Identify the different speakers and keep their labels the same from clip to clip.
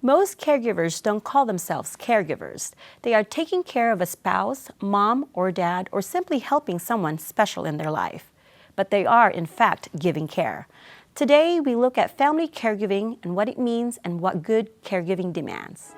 Speaker 1: Most caregivers don't call themselves caregivers. They are taking care of a spouse, mom or dad, or simply helping someone special in their life. But they are, in fact, giving care. Today, we look at family caregiving and what it means and what good caregiving demands.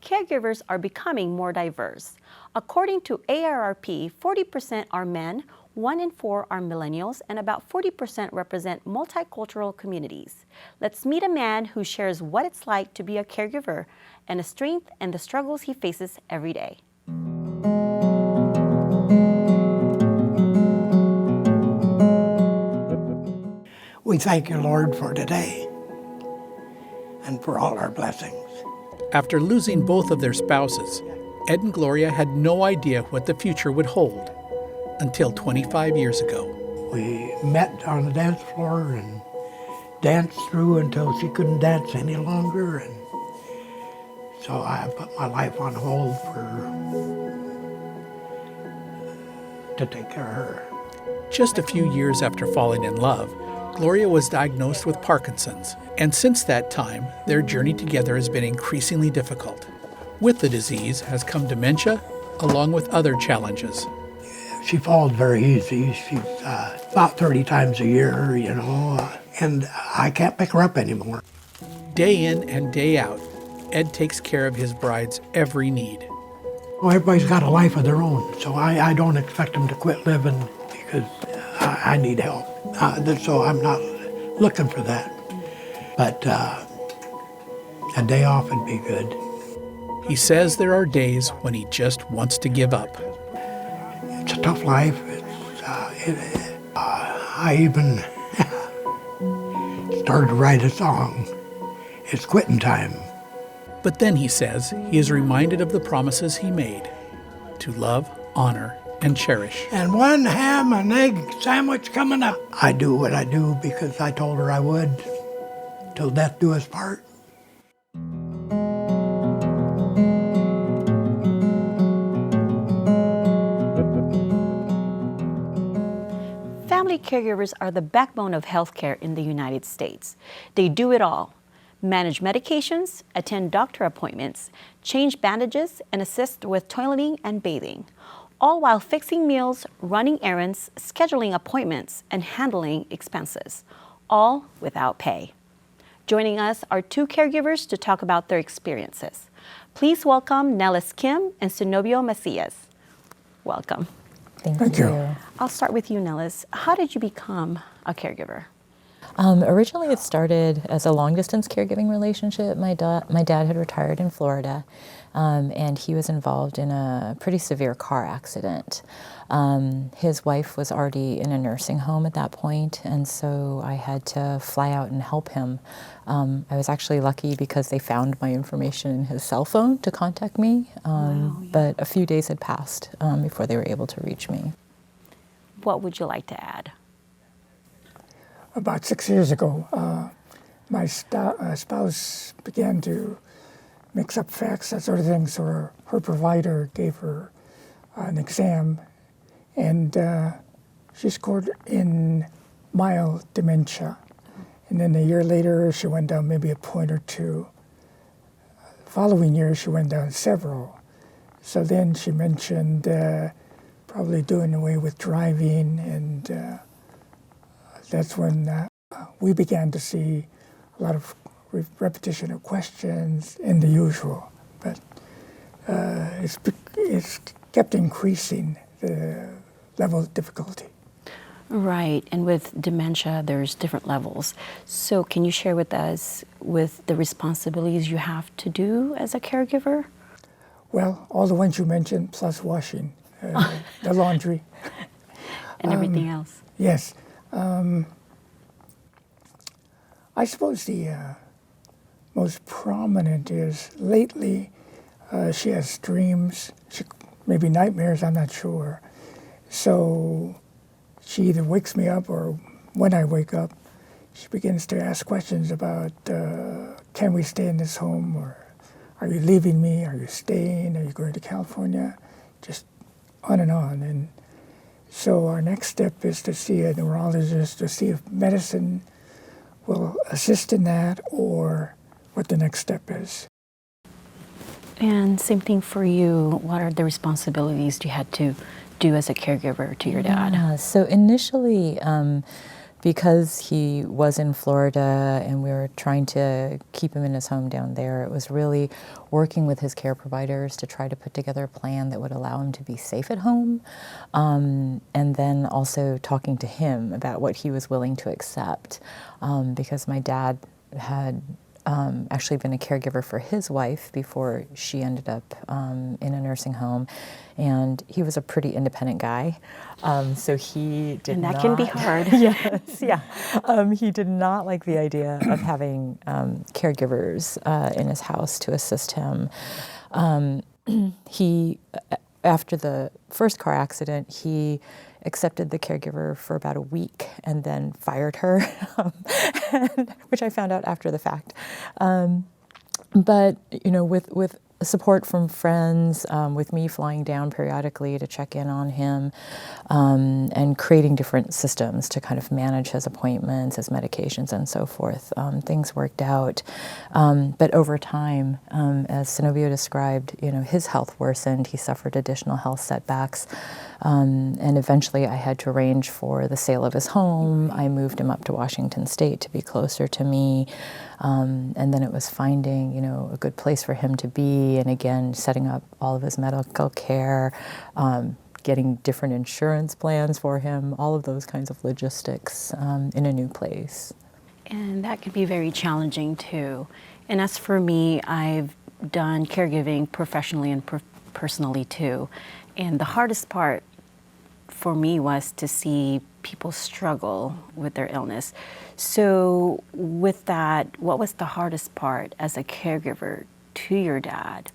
Speaker 1: Caregivers are becoming more diverse. According to AARP, 40% are men, 1 in 4 are millennials, and about 40% represent multicultural communities. Let's meet a man who shares what it's like to be a caregiver and the strength and the struggles he faces every day.
Speaker 2: We thank you, Lord, for today and for all our blessings.
Speaker 3: After losing both of their spouses, Ed and Gloria had no idea what the future would hold until 25 years ago.
Speaker 2: We met on the dance floor and danced through until she couldn't dance any longer, and so I put my life on hold to take care of her.
Speaker 3: Just a few years after falling in love, Gloria was diagnosed with Parkinson's, and since that time, their journey together has been increasingly difficult. With the disease has come dementia, along with other challenges.
Speaker 2: She falls very easy. She's about 30 times a year, and I can't pick her up anymore.
Speaker 3: Day in and day out, Ed takes care of his bride's every need.
Speaker 2: Well, everybody's got a life of their own, so I don't expect them to quit living because I need help. So I'm not looking for that. But a day off would be good.
Speaker 3: He says there are days when he just wants to give up.
Speaker 2: It's a tough life. I even started to write a song. It's quitting time.
Speaker 3: But then he says he is reminded of the promises he made to love, honor, and cherish.
Speaker 2: And one ham and egg sandwich coming up. I do what I do because I told her I would, till death do us part.
Speaker 1: Family caregivers are the backbone of healthcare in the United States. They do it all: manage medications, attend doctor appointments, change bandages, and assist with toileting and bathing, all while fixing meals, running errands, scheduling appointments, and handling expenses, all without pay. Joining us are 2 caregivers to talk about their experiences. Please welcome Nellis Kim and Zenobio Macias. Welcome.
Speaker 4: Thank you.
Speaker 1: I'll start with you, Nellis. How did you become a caregiver?
Speaker 4: Originally, it started as a long-distance caregiving relationship. My dad had retired in Florida, and he was involved in a pretty severe car accident. His wife was already in a nursing home at that point, and so I had to fly out and help him. I was actually lucky because they found my information in his cell phone to contact me, but a few days had passed before they were able to reach me.
Speaker 1: What would you like to add?
Speaker 5: About 6 years ago, my spouse began to mix up facts, that sort of thing, so her provider gave her an exam, and she scored in mild dementia. And then a year later, she went down maybe a point or 2. The following year, she went down several. So then she mentioned probably doing away with driving, and that's when we began to see a lot of repetition of questions and the usual. But it's kept increasing the level of difficulty.
Speaker 1: Right, and with dementia, there's different levels. So can you share with us with the responsibilities you have to do as a caregiver?
Speaker 5: Well, all the ones you mentioned, plus washing, the laundry.
Speaker 1: And everything else.
Speaker 5: Yes. I suppose the most prominent is lately she has dreams, maybe nightmares, I'm not sure. So she either wakes me up or when I wake up, she begins to ask questions about can we stay in this home, or are you leaving me, are you staying, are you going to California, just on and on. And so our next step is to see a neurologist to see if medicine will assist in that or what the next step is.
Speaker 1: And same thing for you. What are the responsibilities you had to do as a caregiver to your dad?
Speaker 4: Yeah, so initially, because he was in Florida and we were trying to keep him in his home down there, it was really working with his care providers to try to put together a plan that would allow him to be safe at home, and then also talking to him about what he was willing to accept, because my dad had actually been a caregiver for his wife before she ended up in a nursing home, and he was a pretty independent guy. So he did
Speaker 1: And that
Speaker 4: not,
Speaker 1: can be hard.
Speaker 4: Yes, yeah. He did not like the idea of having caregivers in his house to assist him. After the first car accident, he accepted the caregiver for about a week and then fired her, which I found out after the fact. But with support from friends, with me flying down periodically to check in on him, and creating different systems to kind of manage his appointments, his medications, and so forth, things worked out. But over time, as Synovio described, his health worsened. He suffered additional health setbacks, and eventually I had to arrange for the sale of his home. I moved him up to Washington State to be closer to me. And then it was finding, a good place for him to be, and again, setting up all of his medical care, getting different insurance plans for him, all of those kinds of logistics in a new place.
Speaker 1: And that can be very challenging too. And as for me, I've done caregiving professionally and personally too. And the hardest part for me was to see people struggle with their illness. So with that, what was the hardest part as a caregiver to your dad?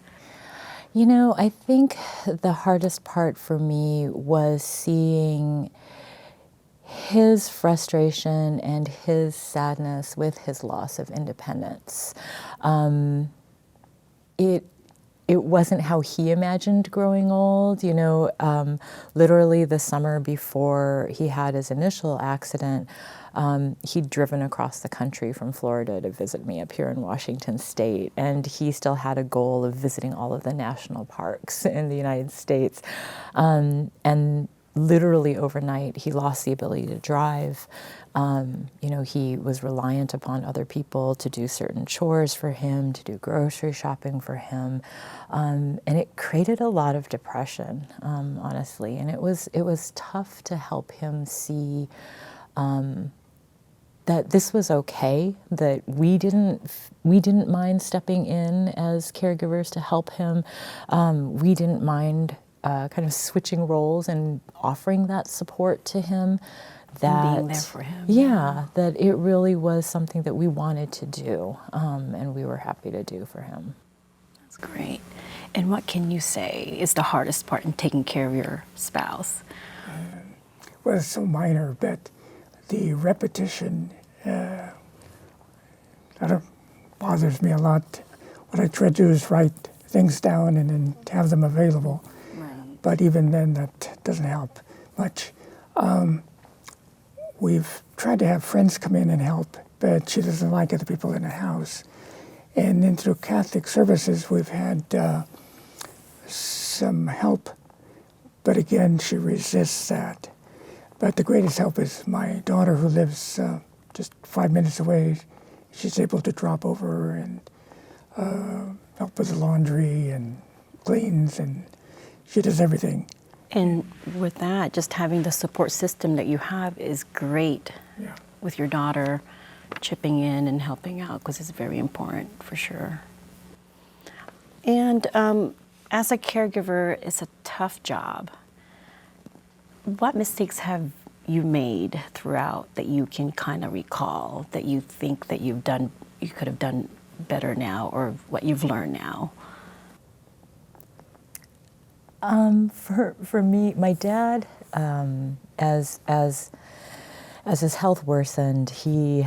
Speaker 4: I think the hardest part for me was seeing his frustration and his sadness with his loss of independence. It wasn't how he imagined growing old. Literally the summer before he had his initial accident, he'd driven across the country from Florida to visit me up here in Washington State, and he still had a goal of visiting all of the national parks in the United States. And literally overnight, he lost the ability to drive. He was reliant upon other people to do certain chores for him, to do grocery shopping for him, and it created a lot of depression, honestly. And it was tough to help him see that this was okay, that we didn't mind stepping in as caregivers to help him. We didn't mind kind of switching roles and offering that support to him. That
Speaker 1: being there for him.
Speaker 4: Yeah, that it really was something that we wanted to do, and we were happy to do for him.
Speaker 1: That's great. And what can you say is the hardest part in taking care of your spouse?
Speaker 5: Well, it's so minor, but the repetition that bothers me a lot. What I try to do is write things down and then have them available.
Speaker 1: Right.
Speaker 5: But even then, that doesn't help much. We've tried to have friends come in and help, but she doesn't like other people in the house. And then through Catholic services, we've had some help, but again, she resists that. But the greatest help is my daughter, who lives just 5 minutes away. She's able to drop over and help with the laundry and cleans, and she does everything.
Speaker 1: And with that, just having the support system that you have is great.
Speaker 5: Yeah.
Speaker 1: With your daughter chipping in and helping out, because it's very important for sure. And as a caregiver, it's a tough job. What mistakes have you made throughout that you can kind of recall, that you think that you could have done better now, or what you've learned now?
Speaker 4: For me, my dad, as his health worsened, he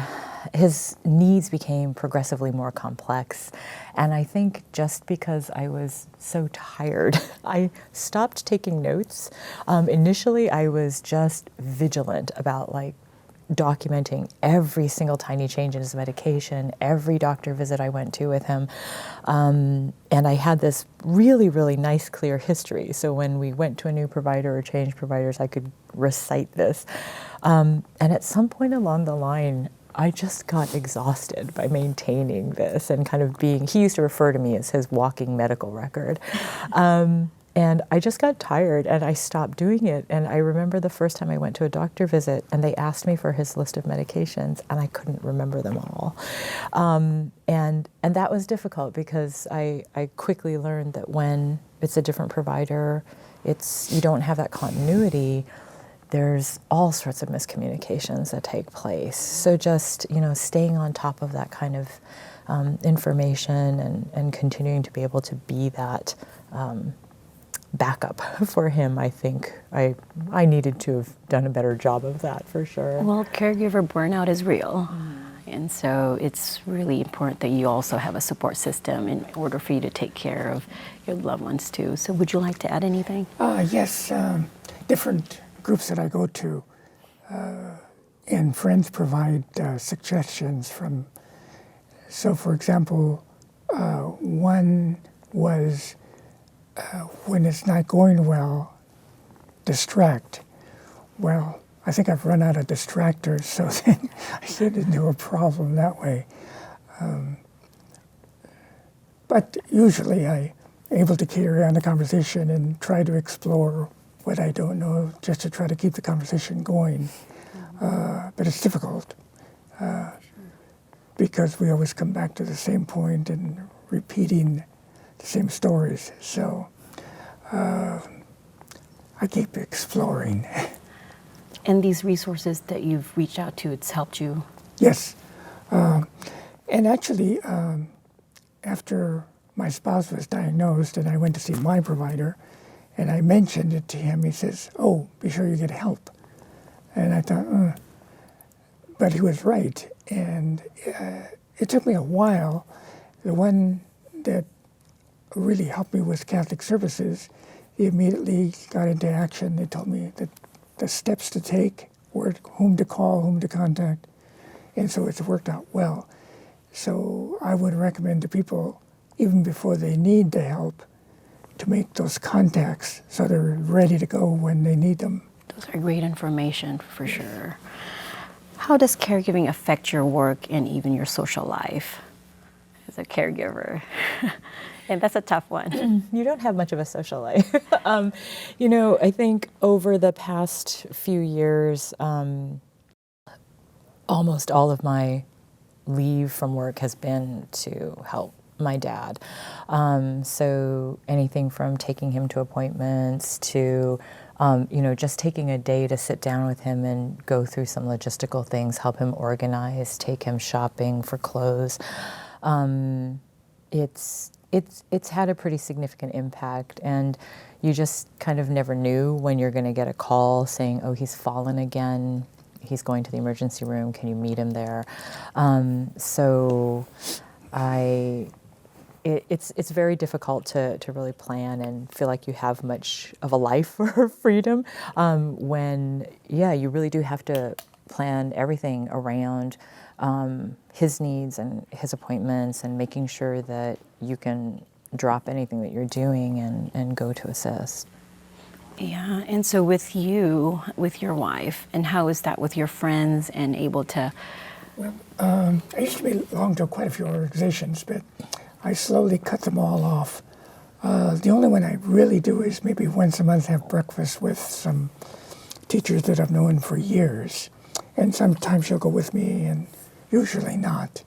Speaker 4: his needs became progressively more complex. And I think just because I was so tired, I stopped taking notes. Initially, I was just vigilant about documenting every single tiny change in his medication, every doctor visit I went to with him. And I had this really, really nice, clear history. So when we went to a new provider or changed providers, I could recite this. And at some point along the line, I just got exhausted by maintaining this and kind of being, he used to refer to me as his walking medical record. And I just got tired and I stopped doing it. And I remember the first time I went to a doctor visit and they asked me for his list of medications and I couldn't remember them all. And that was difficult because I quickly learned that when it's a different provider, you don't have that continuity, there's all sorts of miscommunications that take place. So just, staying on top of that kind of information and continuing to be able to be that backup for him, I think I needed to have done a better job of that for sure.
Speaker 1: Well, caregiver burnout is real. And so it's really important that you also have a support system in order for you to take care of your loved ones too. So would you like to add anything?
Speaker 5: Yes, different groups that I go to and friends provide suggestions from. So for example, one was when it's not going well, distract. Well, I think I've run out of distractors, so then I get into a problem that way. But usually I'm able to carry on the conversation and try to explore what I don't know, just to try to keep the conversation going. But it's difficult because we always come back to the same point and repeating the same stories. So I keep exploring.
Speaker 1: And these resources that you've reached out to, it's helped you?
Speaker 5: Yes. And actually, after my spouse was diagnosed and I went to see my provider and I mentioned it to him, he says, "Oh, be sure you get help." And I thought, but he was right. And it took me a while. The one that really helped me was Catholic Services. He immediately got into action. They told me that the steps to take, whom to call, whom to contact. And so it's worked out well. So I would recommend to people, even before they need the help, to make those contacts so they're ready to go when they need them.
Speaker 1: Those are great information for sure. How does caregiving affect your work and even your social life as a caregiver? And that's a tough one.
Speaker 4: You don't have much of a social life. I think over the past few years, almost all of my leave from work has been to help my dad. So anything from taking him to appointments to, just taking a day to sit down with him and go through some logistical things, help him organize, take him shopping for clothes. It's had a pretty significant impact, and you just kind of never knew when you're going to get a call saying, "Oh, he's fallen again. He's going to the emergency room. Can you meet him there?" It's very difficult to really plan and feel like you have much of a life or freedom when you really do have to plan everything around his needs and his appointments and making sure that you can drop anything that you're doing and go to assist.
Speaker 1: Yeah, and so with you, with your wife, and how is that with your friends and able to?
Speaker 5: Well, I used to belong to quite a few organizations, but I slowly cut them all off. The only one I really do is maybe once a month have breakfast with some teachers that I've known for years. And sometimes she'll go with me, and usually not.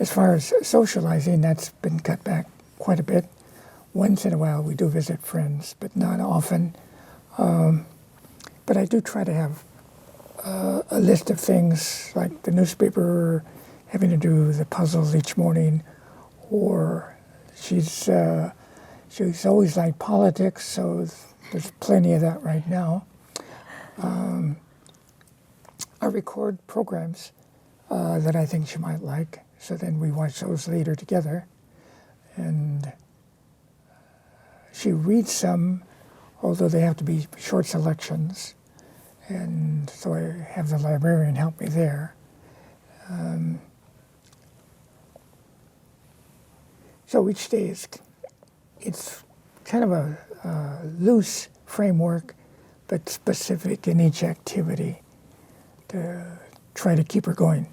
Speaker 5: As far as socializing, that's been cut back quite a bit. Once in a while we do visit friends, but not often. But I do try to have a list of things like the newspaper, having to do the puzzles each morning, or she's always liked politics, so there's plenty of that right now. I record programs that I think she might like. So then we watch those later together. And she reads some, although they have to be short selections. And so I have the librarian help me there. So each day it's kind of a loose framework, but specific in each activity to try to keep her going.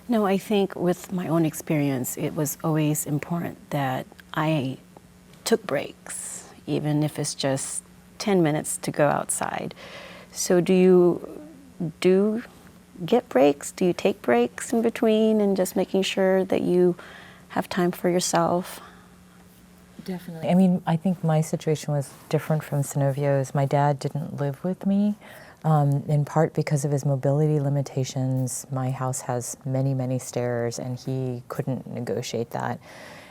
Speaker 1: No, I think with my own experience, it was always important that I took breaks, even if it's just 10 minutes to go outside. So do you get breaks? Do you take breaks in between and just making sure that you have time for yourself?
Speaker 4: Definitely. I mean, I think my situation was different from Synovio's. My dad didn't live with me, in part because of his mobility limitations. My house has many, many stairs, and he couldn't negotiate that.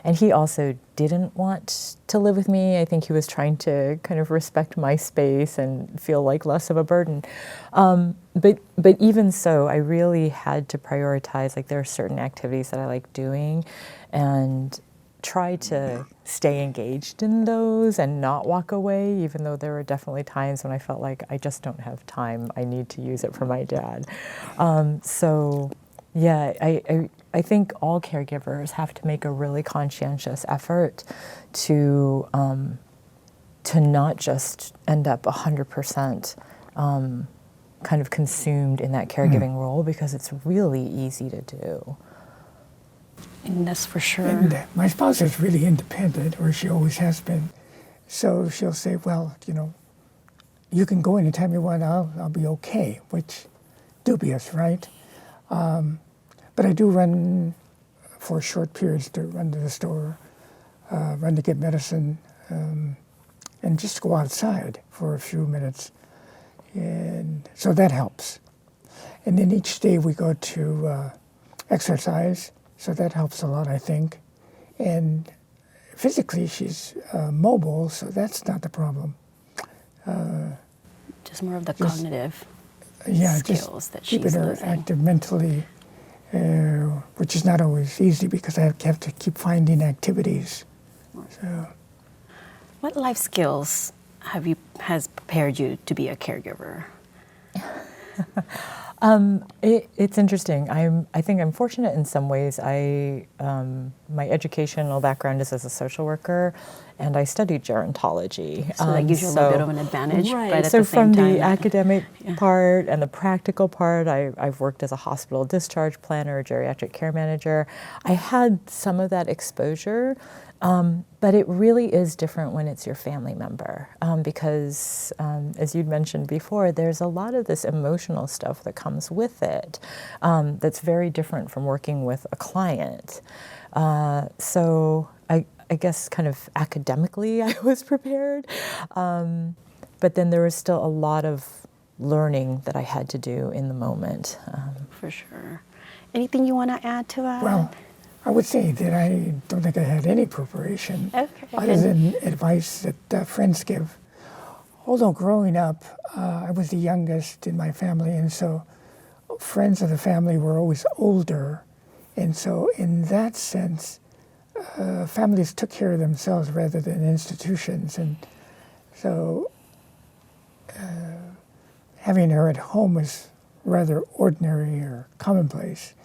Speaker 4: And he also didn't want to live with me. I think he was trying to kind of respect my space and feel like less of a burden. But even so, I really had to prioritize, like there are certain activities that I like doing and try to stay engaged in those and not walk away, even though there were definitely times when I felt like I just don't have time. I need to use it for my dad. So yeah, I think all caregivers have to make a really conscientious effort to not just end up 100% kind of consumed in that caregiving role, because it's really easy to do.
Speaker 1: And that's for sure.
Speaker 5: And my spouse is really independent, or she always has been. So she'll say, well, you can go anytime you want, I'll be okay, which dubious, right? But I do run for short periods to run to the store, run to get medicine, and just go outside for a few minutes. And so that helps. And then each day we go to exercise, so that helps a lot, I think. And physically she's mobile, so that's not the problem.
Speaker 1: Just more of the cognitive
Speaker 5: just
Speaker 1: skills that she's
Speaker 5: keeping her
Speaker 1: losing.
Speaker 5: active mentally, which is not always easy because I have to keep finding activities. So,
Speaker 1: What life skills has prepared you to be a caregiver?
Speaker 4: It's interesting. I think I'm fortunate in some ways. My educational background is as a social worker, and I studied gerontology.
Speaker 1: So that gives you a little bit of an advantage,
Speaker 4: right?
Speaker 1: But at
Speaker 4: So
Speaker 1: the same
Speaker 4: from
Speaker 1: time,
Speaker 4: the academic part and the practical part, I've worked as a hospital discharge planner, geriatric care manager. I had some of that exposure. But it really is different when it's your family member, because as you'd mentioned before, there's a lot of this emotional stuff that comes with it that's very different from working with a client. So I guess kind of academically I was prepared, but then there was still a lot of learning that I had to do in the moment.
Speaker 1: For sure. Anything you want to add to that?
Speaker 5: well, I would say that I don't think I had any preparation
Speaker 1: Okay.
Speaker 5: other than advice that friends give. Although growing up, I was the youngest in my family, and so friends of the family were always older. And so in that sense, families took care of themselves rather than institutions. And so having her at home was rather ordinary or commonplace.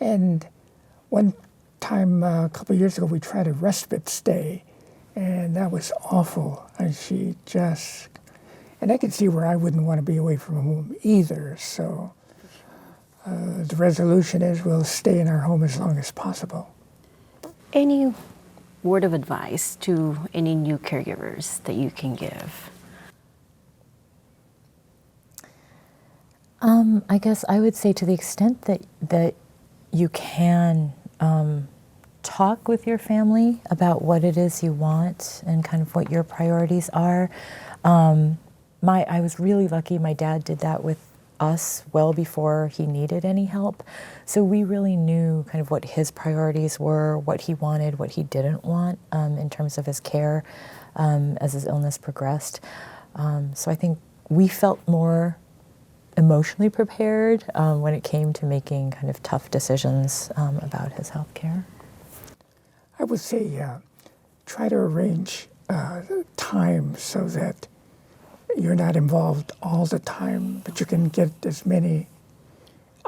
Speaker 5: And one time, a couple of years ago, we tried a respite stay, and that was awful. And I could see where I wouldn't want to be away from home either. So the resolution is we'll stay in our home as long as possible.
Speaker 1: Any word of advice to any new caregivers that you can give?
Speaker 4: I guess I would say to the extent that you can talk with your family about what it is you want and kind of what your priorities are. I was really lucky. My dad did that with us well before he needed any help. So we really knew kind of what his priorities were, what he wanted, what he didn't want in terms of his care as his illness progressed. So I think we felt more emotionally prepared when it came to making kind of tough decisions about his health care?
Speaker 5: I would say try to arrange time so that you're not involved all the time, but you can get as many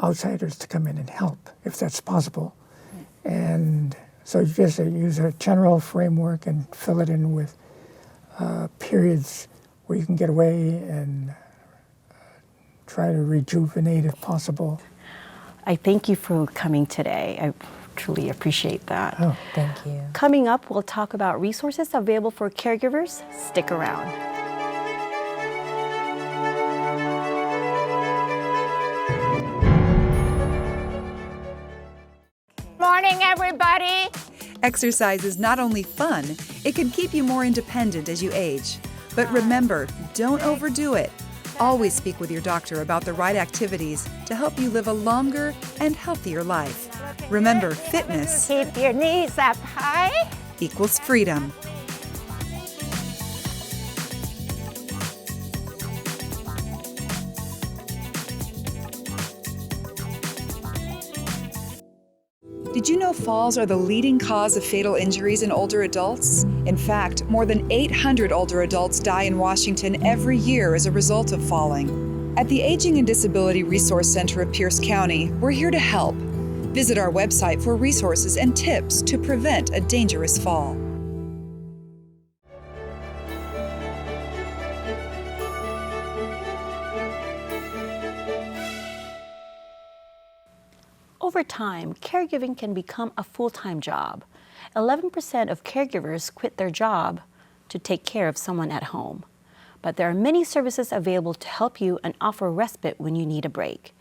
Speaker 5: outsiders to come in and help if that's possible. And so you just use a general framework and fill it in with periods where you can get away and try to rejuvenate if possible.
Speaker 1: I thank you for coming today. I truly appreciate that.
Speaker 5: Oh.
Speaker 4: Thank you.
Speaker 1: Coming up, we'll talk about resources available for caregivers. Stick around.
Speaker 6: Morning, everybody.
Speaker 7: Exercise is not only fun, it can keep you more independent as you age. But remember, don't overdo it. Always speak with your doctor about the right activities to help you live a longer and healthier life. Remember, fitness
Speaker 6: Keep your knees up high.
Speaker 7: equals freedom. Did you know falls are the leading cause of fatal injuries in older adults? In fact, more than 800 older adults die in Washington every year as a result of falling. At the Aging and Disability Resource Center of Pierce County, we're here to help. Visit our website for resources and tips to prevent a dangerous fall.
Speaker 1: Over time, caregiving can become a full-time job. 11% of caregivers quit their job to take care of someone at home. But there are many services available to help you and offer respite when you need a break.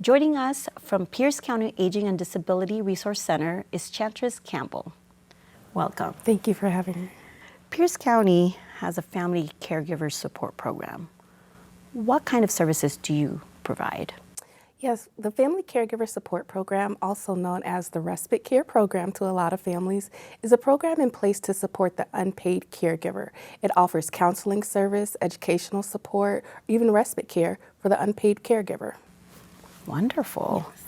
Speaker 1: Joining us from Pierce County Aging and Disability Resource Center is Chantress Campbell. Welcome.
Speaker 8: Thank you for having me.
Speaker 1: Pierce County has a family caregiver support program. What kind of services do you provide?
Speaker 8: Yes, the Family Caregiver Support Program, also known as the Respite Care Program to a lot of families, is a program in place to support the unpaid caregiver. It offers counseling service, educational support, even respite care for the unpaid caregiver.
Speaker 1: Wonderful. Yes.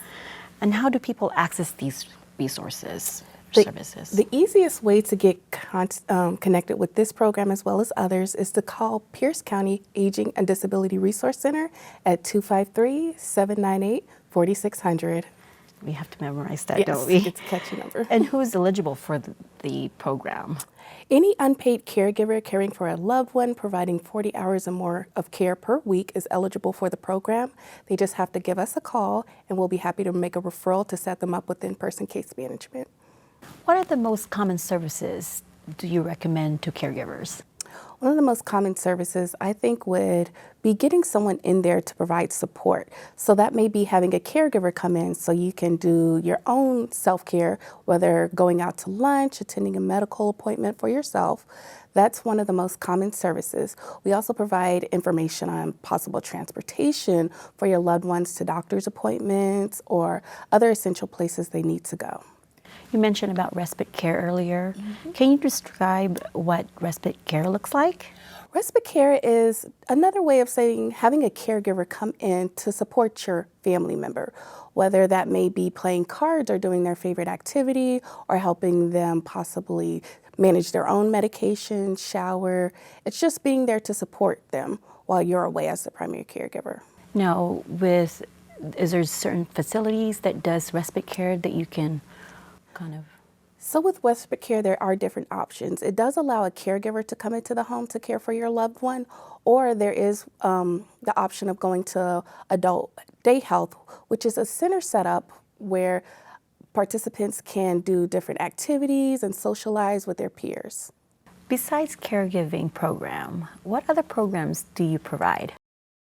Speaker 1: And how do people access these resources? Services.
Speaker 8: The easiest way to get connected with this program as well as others is to call Pierce County Aging and Disability Resource Center at 253-798-4600.
Speaker 1: We have to memorize that,
Speaker 8: yes,
Speaker 1: don't we?
Speaker 8: It's a catchy number.
Speaker 1: And who is eligible for the program?
Speaker 8: Any unpaid caregiver caring for a loved one providing 40 hours or more of care per week is eligible for the program. They just have to give us a call and we'll be happy to make a referral to set them up with in-person case management.
Speaker 1: What are the most common services do you recommend to caregivers?
Speaker 8: One of the most common services I think would be getting someone in there to provide support. So that may be having a caregiver come in so you can do your own self-care, whether going out to lunch, attending a medical appointment for yourself. That's one of the most common services. We also provide information on possible transportation for your loved ones to doctor's appointments or other essential places they need to go.
Speaker 1: You mentioned about respite care earlier. Mm-hmm. Can you describe what respite care looks like?
Speaker 8: Respite care is another way of saying having a caregiver come in to support your family member, whether that may be playing cards or doing their favorite activity or helping them possibly manage their own medication, shower. It's just being there to support them while you're away as the primary caregiver.
Speaker 1: Now, is there certain facilities that does respite care that you can kind of?
Speaker 8: So with respite care, there are different options. It does allow a caregiver to come into the home to care for your loved one, or there is the option of going to adult day health, which is a center setup where participants can do different activities and socialize with their peers.
Speaker 1: Besides caregiving program, what other programs do you provide?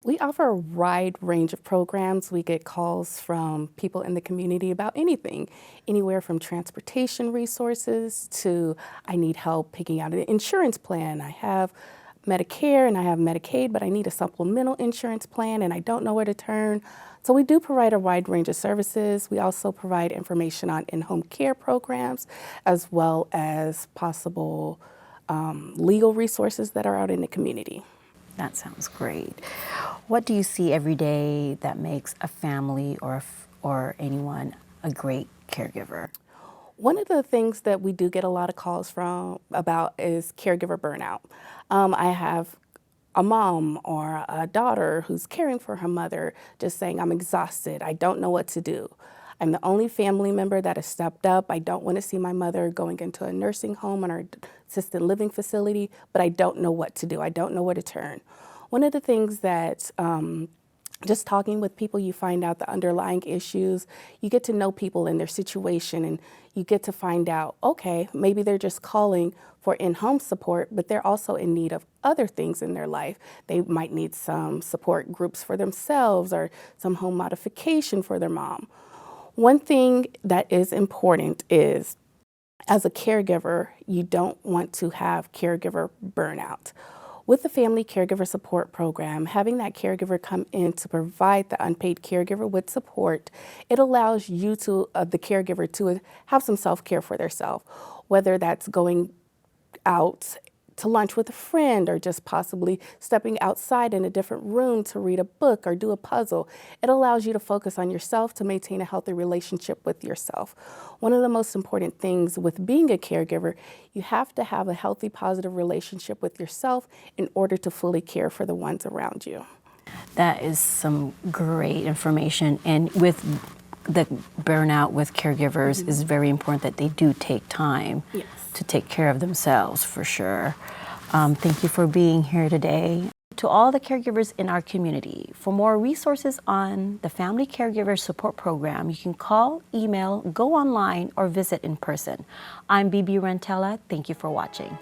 Speaker 8: We offer a wide range of programs. We get calls from people in the community about anything, anywhere from transportation resources to I need help picking out an insurance plan. I have Medicare and I have Medicaid, but I need a supplemental insurance plan and I don't know where to turn. So we do provide a wide range of services. We also provide information on in-home care programs as well as possible legal resources that are out in the community.
Speaker 1: That sounds great. What do you see every day that makes a family or anyone a great caregiver?
Speaker 8: One of the things that we do get a lot of calls from about is caregiver burnout. I have a mom or a daughter who's caring for her mother just saying, I'm exhausted, I don't know what to do. I'm the only family member that has stepped up. I don't want to see my mother going into a nursing home or an assisted living facility, but I don't know what to do. I don't know where to turn. One of the things that just talking with people, you find out the underlying issues. You get to know people and their situation, and you get to find out, okay, maybe they're just calling for in-home support, but they're also in need of other things in their life. They might need some support groups for themselves or some home modification for their mom. One thing that is important is, as a caregiver, you don't want to have caregiver burnout. With the Family Caregiver Support Program, having that caregiver come in to provide the unpaid caregiver with support, it allows you to, the caregiver, to have some self-care for themselves, whether that's going out to lunch with a friend or just possibly stepping outside in a different room to read a book or do a puzzle. It allows you to focus on yourself to maintain a healthy relationship with yourself. One of the most important things with being a caregiver, you have to have a healthy, positive relationship with yourself in order to fully care for the ones around you.
Speaker 1: That is some great information. And with the burnout with caregivers, is very important that they do take time to take care of themselves, for sure. Thank you for being here today. To all the caregivers in our community, for more resources on the Family Caregiver Support Program, you can call, email, go online, or visit in person. I'm Bibi Rentella. Thank you for watching.